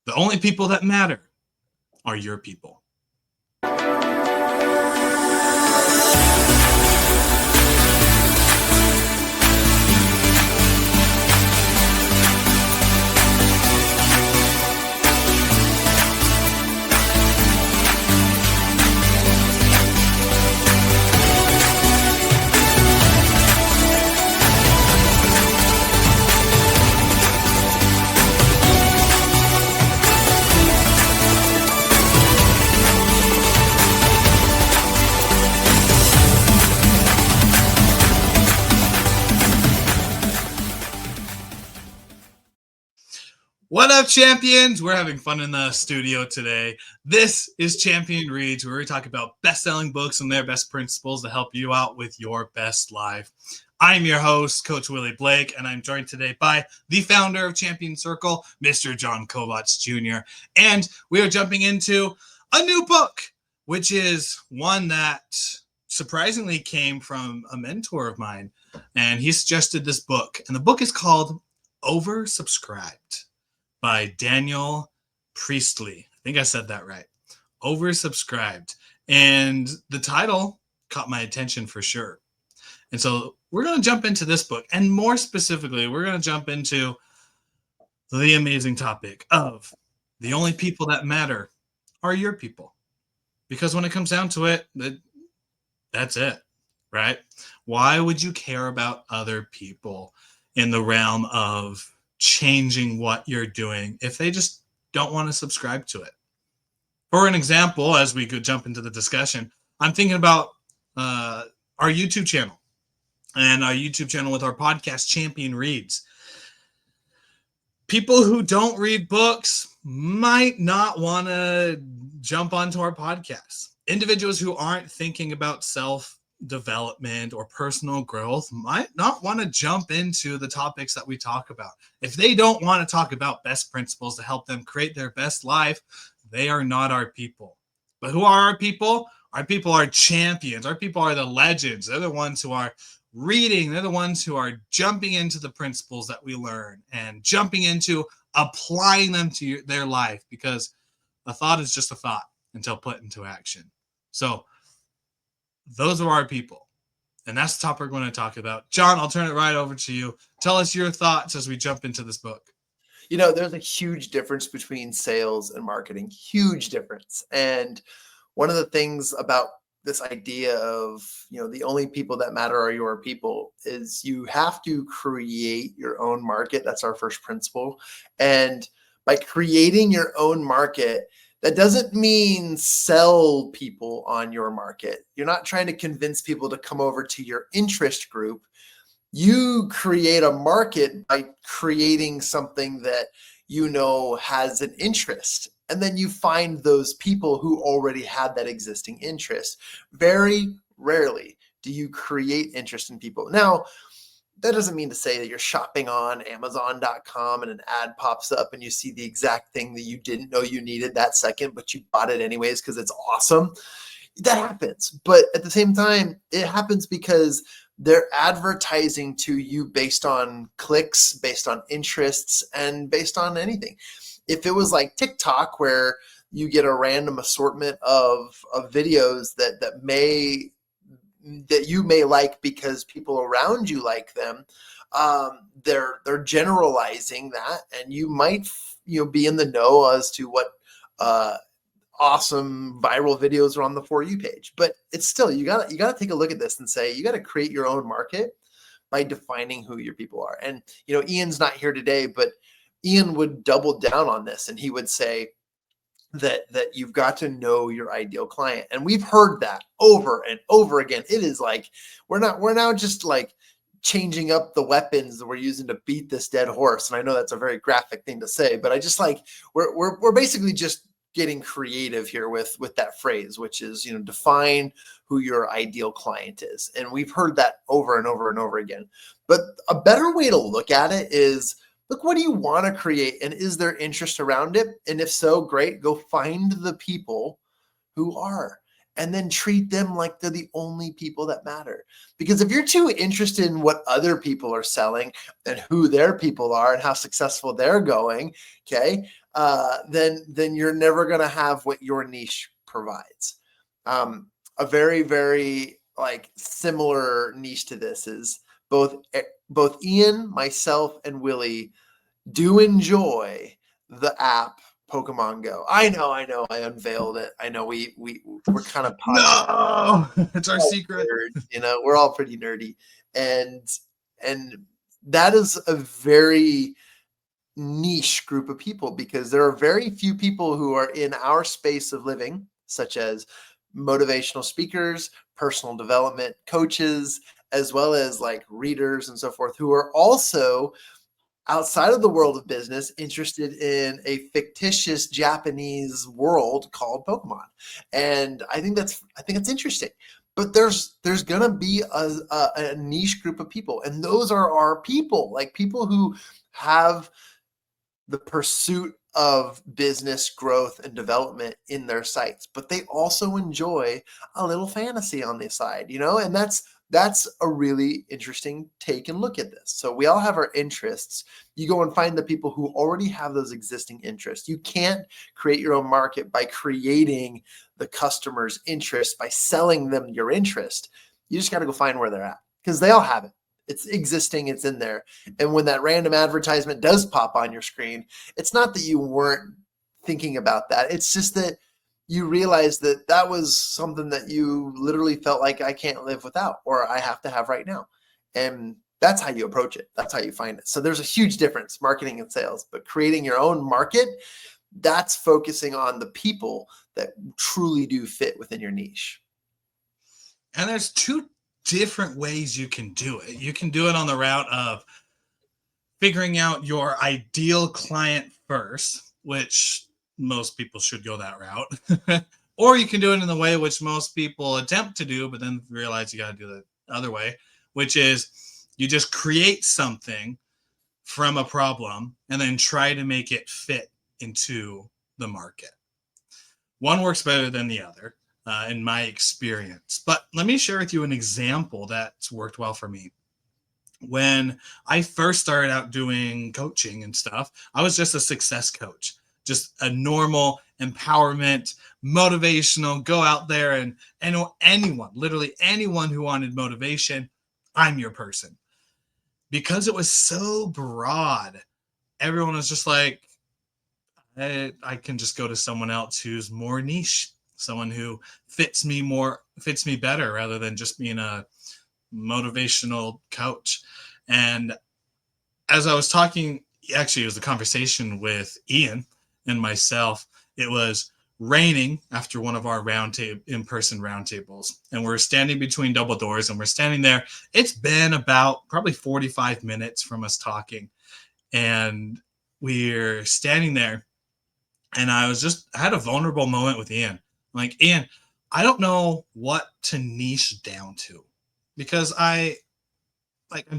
The only people that matter are your people. What up, champions? We're having fun in the studio today. This is Champion Reads, where we talk about best-selling books and their best principles to help you out with your best life. I'm your host, Coach Willie Blake, and I'm joined today by the founder of Champion Circle, Mr. John Kovacs Jr. And we are jumping into a new book, which is one that surprisingly came from a mentor of mine, and he suggested this book. And the book is called Oversubscribed by Daniel Priestley. I think I said that right. Oversubscribed. And the title caught my attention for sure. And so we're going to jump into this book. And more specifically, we're going to jump into the amazing topic of the only people that matter are your people. Because when it comes down to it, that's it, right? Why would you care about other people in the realm of changing what you're doing if they just don't want to subscribe to it? For an example, as we could jump into the discussion, I'm thinking about our YouTube channel and our YouTube channel with our podcast, Champion Reads. People who don't read books might not want to jump onto our podcast. Individuals who aren't thinking about self-development or personal growth might not want to jump into the topics that we talk about. If they don't want to talk about best principles to help them create their best life, they are not our people. But who are our people? Our people are champions. Our people are the legends. They're the ones who are reading. They're the ones who are jumping into the principles that we learn and jumping into applying them to their life, because a thought is just a thought until put into action. So those are our people. And that's the topic we're going to talk about. John, I'll turn it right over to you. Tell us your thoughts as we jump into this book. You know, there's a huge difference between sales and marketing, huge difference. And one of the things about this idea of, you know, the only people that matter are your people is you have to create your own market. That's our first principle. And by creating your own market, that doesn't mean sell people on your market. You're not trying to convince people to come over to your interest group. You create a market by creating something that you know has an interest. And then you find those people who already had that existing interest. Very rarely do you create interest in people. Now, that doesn't mean to say that you're shopping on Amazon.com and an ad pops up and you see the exact thing that you didn't know you needed that second, but you bought it anyways because it's awesome. That happens. But at the same time, it happens because they're advertising to you based on clicks, based on interests, and based on anything. If it was like TikTok, where you get a random assortment of videos that you may like because people around you like them, they're generalizing that, and you might be in the know as to what awesome viral videos are on the For You page. But it's still, you gotta take a look at this and say you got to create your own market by defining who your people are. And Ian's not here today, but Ian would double down on this, and he would say that you've got to know your ideal client. And we've heard that over and over again. It is like we're now just like changing up the weapons that we're using to beat this dead horse. And I know that's a very graphic thing to say, but I just like we're basically just getting creative here with that phrase, which is, define who your ideal client is. And we've heard that over and over and over again. But a better way to look at it is, look, what do you want to create? And is there interest around it? And if so, great, go find the people who are, and then treat them like they're the only people that matter. Because if you're too interested in what other people are selling and who their people are and how successful they're going, okay, then you're never going to have what your niche provides. A very, very like similar niche to this is both Ian, myself, and Willie do enjoy the app Pokemon Go. I know, I unveiled it. I know we're kind of no, it's our secret. Nerds, we're all pretty nerdy, and that is a very niche group of people because there are very few people who are in our space of living, such as motivational speakers, personal development coaches, as well as like readers and so forth, who are also outside of the world of business interested in a fictitious Japanese world called Pokemon. And I think it's interesting. But there's gonna be a niche group of people, and those are our people, like people who have the pursuit of business growth and development in their sights, but they also enjoy a little fantasy on the side, and that's a really interesting take and look at this. So we all have our interests. You go and find the people who already have those existing interests. You can't create your own market by creating the customer's interest, by selling them your interest. You just got to go find where they're at because they all have it. It's existing, it's in there. And when that random advertisement does pop on your screen, it's not that you weren't thinking about that. It's just that you realize that that was something that you literally felt like I can't live without, or I have to have right now. And that's how you approach it. That's how you find it. So there's a huge difference, marketing and sales, but creating your own market, that's focusing on the people that truly do fit within your niche. And there's two different ways you can do it. You can do it on the route of figuring out your ideal client first, which most people should go that route. Or you can do it in the way which most people attempt to do, but then realize you got to do it the other way, which is you just create something from a problem and then try to make it fit into the market. One works better than the other, in my experience. But let me share with you an example that's worked well for me. When I first started out doing coaching and stuff, I was just a success coach, just a normal empowerment, motivational, go out there and anyone, literally anyone who wanted motivation, I'm your person. Because it was so broad, everyone was just like, I can just go to someone else who's more niche, someone who fits me better rather than just being a motivational coach. And as I was talking, actually it was a conversation with Ian and myself. It was raining after one of our in-person roundtables, and we're standing between double doors, and we're standing there. It's been about probably 45 minutes from us talking, and we're standing there, and I had a vulnerable moment with Ian. I'm like, Ian, I don't know what to niche down to, because I'm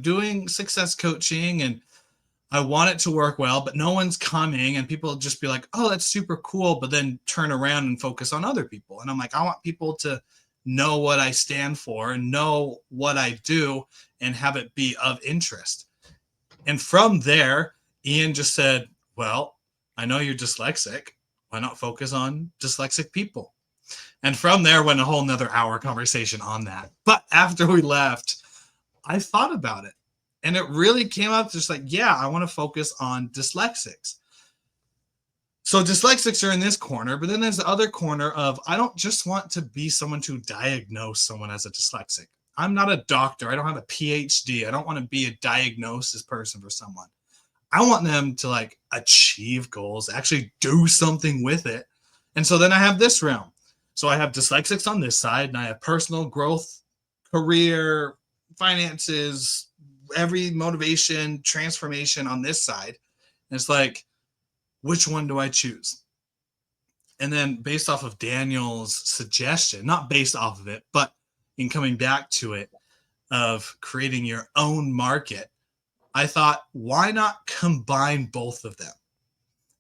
doing success coaching and I want it to work well, but no one's coming, and people just be like, oh, that's super cool, but then turn around and focus on other people. And I'm like, I want people to know what I stand for and know what I do and have it be of interest. And from there, Ian just said, well, I know you're dyslexic. Why not focus on dyslexic people? And from there went a whole nother hour conversation on that. But after we left, I thought about it. And it really came up just like, yeah, I want to focus on dyslexics. So dyslexics are in this corner, but then there's the other corner of, I don't just want to be someone to diagnose someone as a dyslexic. I'm not a doctor. I don't have a PhD. I don't want to be a diagnosis person for someone. I want them to achieve goals, actually do something with it. And so then I have this realm. So I have dyslexics on this side, and I have personal growth, career, finances, every motivation, transformation on this side. And it's like, which one do I choose? And then based off of Daniel's suggestion, not based off of it, but in coming back to it, of creating your own market, I thought, why not combine both of them?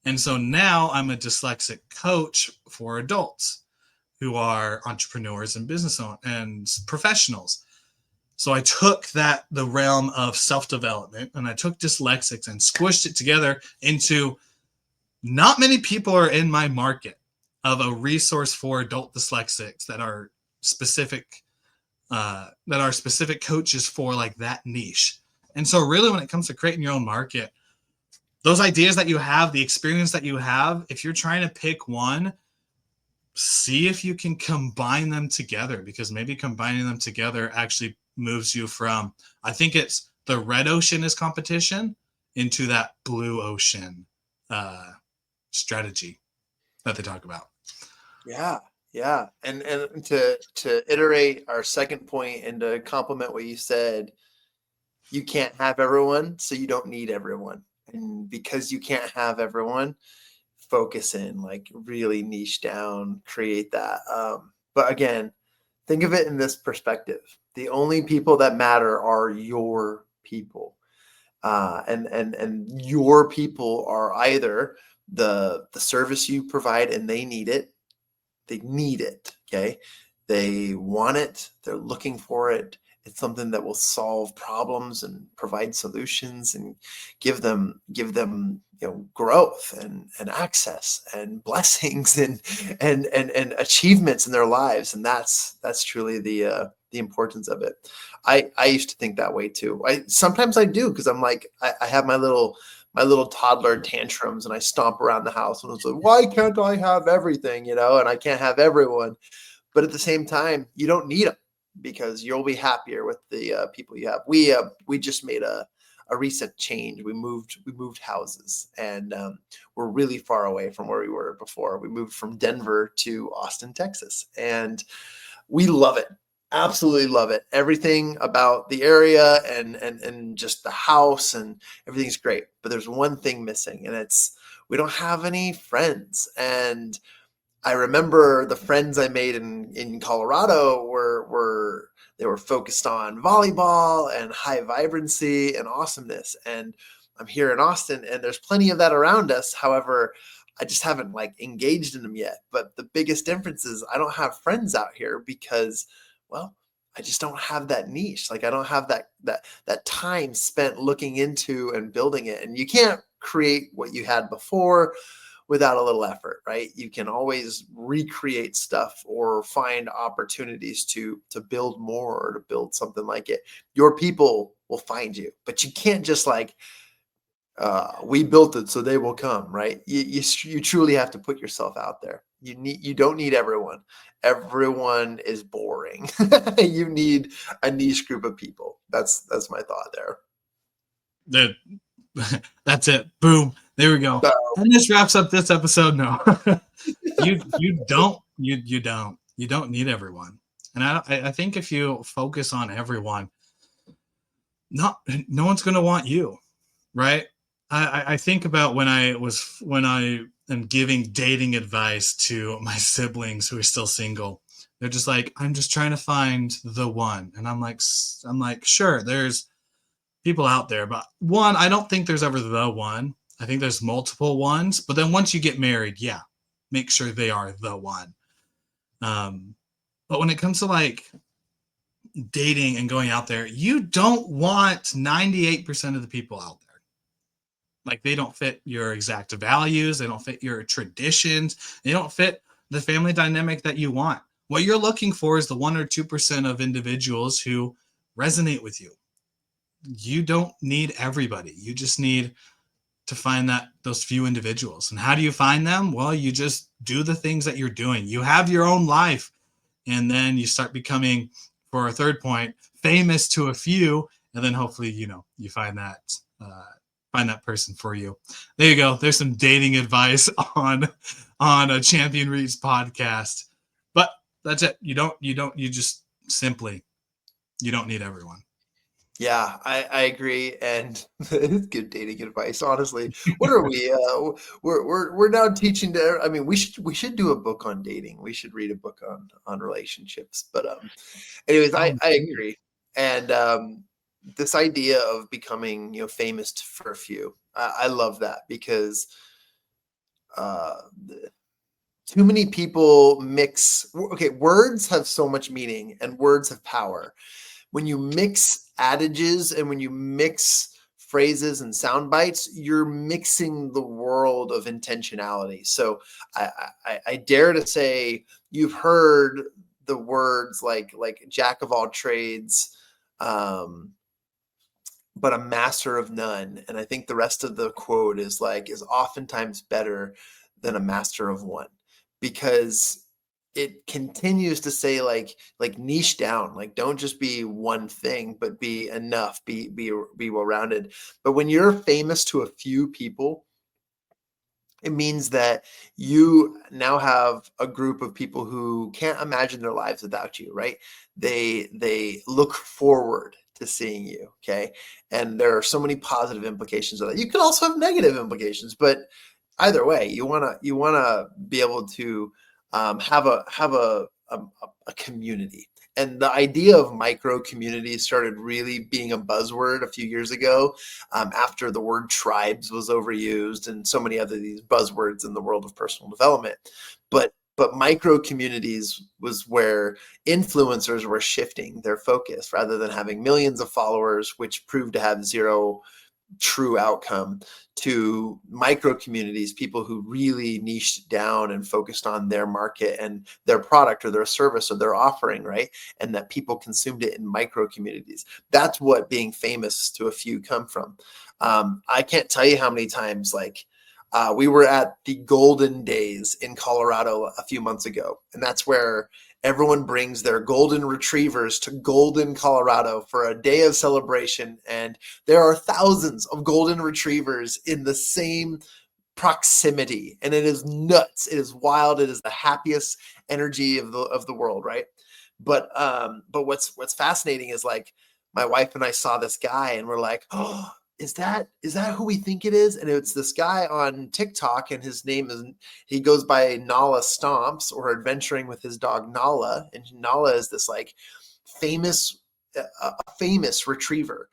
And so now I'm a dyslexic coach for adults who are entrepreneurs and business owners and professionals. So I took the realm of self-development, and I took dyslexics and squished it together into not many people are in my market of a resource for adult dyslexics that are specific coaches for like that niche. And so really when it comes to creating your own market, those ideas that you have, the experience that you have, if you're trying to pick one, see if you can combine them together, because maybe combining them together actually moves you from, I think it's the red ocean is competition into that blue ocean strategy that they talk about. Yeah, yeah. And to iterate our second point and to complement what you said, you can't have everyone, so you don't need everyone. And because you can't have everyone, focus in, like really niche down, create that. But again, think of it in this perspective. The only people that matter are your people. And your people are either the service you provide and they need it. They need it. Okay. They want it. They're looking for it. It's something that will solve problems and provide solutions and give them growth and access and blessings and achievements in their lives. And that's truly the importance of it. I used to think that way too. Sometimes I do, because I'm like, I have my little toddler tantrums and I stomp around the house and it's like, why can't I have everything, and I can't have everyone. But at the same time, you don't need them, because you'll be happier with the people you have. We just made a recent change. We moved houses, and we're really far away from where we were before. We moved from Denver to Austin, Texas, and we love it. Absolutely love it. Everything about the area and just the house and everything's great. But there's one thing missing, and it's we don't have any friends. And I remember the friends I made in Colorado were they were focused on volleyball and high vibrancy and awesomeness. And I'm here in Austin, and there's plenty of that around us. However, I just haven't like engaged in them yet. But the biggest difference is I don't have friends out here because, well, I just don't have that niche. Like I don't have that time spent looking into and building it. And you can't create what you had before without a little effort, right? You can always recreate stuff or find opportunities to build more or to build something like it. Your people will find you, but you can't just like, we built it so they will come, right? You truly have to put yourself out there. You don't need everyone. Everyone is boring. You need a niche group of people. That's my thought there. That's it. Boom. There we go. And this wraps up this episode. No, you don't need everyone. And I think if you focus on everyone, no one's going to want you, right? I think about when I am giving dating advice to my siblings who are still single. They're just like, I'm just trying to find the one. And I'm like, sure, there's people out there, but one, I don't think there's ever the one. I think there's multiple ones, but then once you get married, yeah, make sure they are the one. But when it comes to like dating and going out there, you don't want 98% of the people out there. Like they don't fit your exact values. They don't fit your traditions. They don't fit the family dynamic that you want. What you're looking for is the 1 or 2% of individuals who resonate with you. You don't need everybody. You just need to find those few individuals. And how do you find them? Well, you just do the things that you're doing. You have your own life, and then you start becoming, for our third point, famous to a few, and then hopefully, you find that person for you. There you go. There's some dating advice on a Champion Reads podcast. But that's it. You don't need everyone. Yeah, I agree, and it's good dating advice. Honestly, what are we? We're now teaching to. I mean, we should do a book on dating. We should read a book on relationships. But anyways, I agree, and this idea of becoming famous for a few, I love that, because too many people mix. Okay, words have so much meaning, and words have power. When you mix adages and when you mix phrases and sound bites, you're mixing the world of intentionality. So I dare to say you've heard the words like jack of all trades, but a master of none. And I think the rest of the quote is oftentimes better than a master of one, because it continues to say niche down, don't just be one thing, but be enough, be well-rounded. But when you're famous to a few people, it means that you now have a group of people who can't imagine their lives without you, right? They look forward to seeing you, okay? And there are so many positive implications of that. You can also have negative implications, but either way, you wanna be able to have a community. And the idea of micro communities started really being a buzzword a few years ago, after the word tribes was overused and so many other these buzzwords in the world of personal development. But micro communities was where influencers were shifting their focus rather than having millions of followers, which proved to have zero true outcome, to micro communities, people who really niched down and focused on their market and their product or their service or their offering, right? And that people consumed it in micro communities. That's what being famous to a few come from. I can't tell you how many times we were at the Golden Days in Colorado a few months ago, and that's where everyone brings their golden retrievers to Golden, Colorado for a day of celebration. And there are thousands of golden retrievers in the same proximity. And it is nuts. It is wild. It is the happiest energy of the world, right? But what's fascinating is my wife and I saw this guy and we're like, oh, is that who we think it is? And it's this guy on TikTok, and his name is, he goes by Nala Stomps, or adventuring with his dog Nala. And Nala is this famous retriever.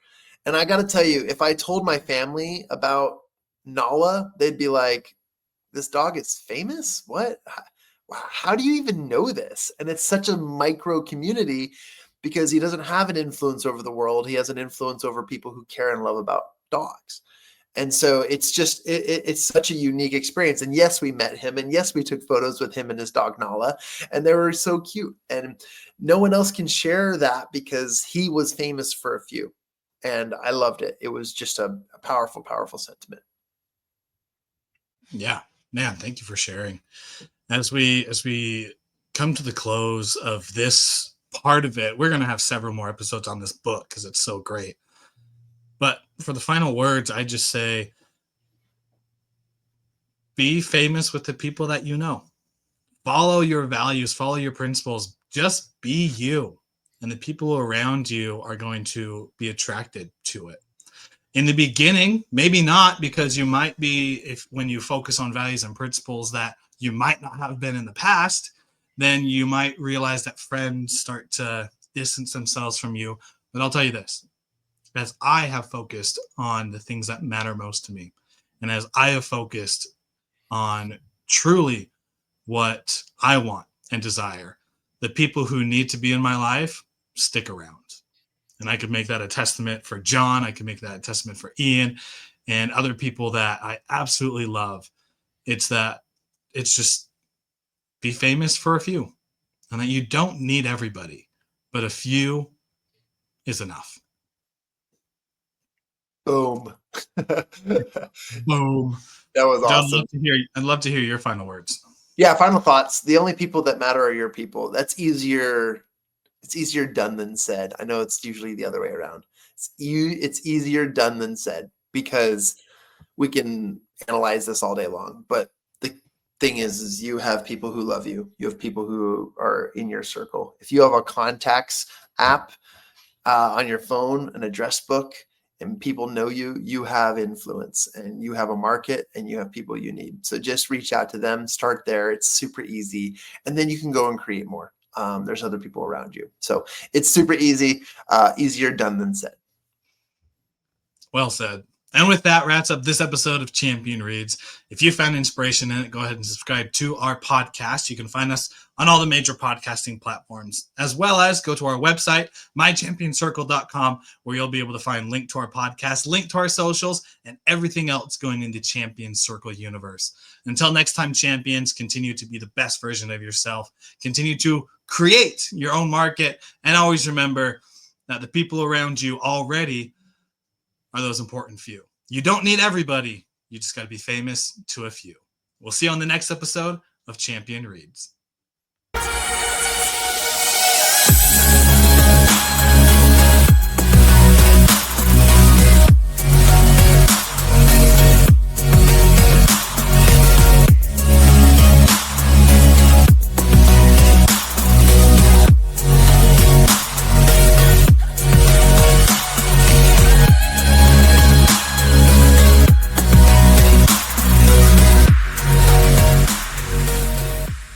And I got to tell you, if I told my family about Nala, they'd be like, this dog is famous? What? How do you even know this? And it's such a micro community because he doesn't have an influence over the world. He has an influence over people who care and love about dogs. And so it's just, it's such a unique experience. And yes, we met him, and yes, we took photos with him and his dog Nala, and they were so cute. And no one else can share that because he was famous for a few. And I loved it. It was just a powerful, powerful sentiment. Yeah, man, thank you for sharing. As we come to the close of this part of it, we're going to have several more episodes on this book because it's so great. But for the final words, I just say, be famous with the people that you know. Follow your values, follow your principles, just be you. And the people around you are going to be attracted to it. In the beginning, maybe not, because you might be, if when you focus on values and principles that you might not have been in the past, then you might realize that friends start to distance themselves from you. But I'll tell you this, as I have focused on the things that matter most to me, and as I have focused on truly what I want and desire, the people who need to be in my life stick around. And I could make that a testament for John. I could make that a testament for Ian and other people that I absolutely love. It's just be famous for a few, and that you don't need everybody, but a few is enough. Boom. Boom. That was John, awesome. I'd love to hear your final words. Yeah, final thoughts. The only people that matter are your people. That's easier. It's easier done than said. I know it's usually the other way around. It's easier done than said, because we can analyze this all day long. But the thing is you have people who love you. You have people who are in your circle. If you have a contacts app on your phone, an address book, and people know you, you have influence, and you have a market, and you have people you need. So just reach out to them, start there. It's super easy. And then you can go and create more. There's other people around you. So it's super easy, easier done than said. Well said. And with that, wraps up this episode of Champion Reads. If you found inspiration in it, go ahead and subscribe to our podcast. You can find us on all the major podcasting platforms, as well as go to our website, mychampionscircle.com, where you'll be able to find link to our podcast, link to our socials, and everything else going into Champion Circle universe. Until next time, champions, continue to be the best version of yourself. Continue to create your own market, and always remember that the people around you already are those important few. You don't need everybody. You just got to be famous to a few. We'll see you on the next episode of Champion Reads.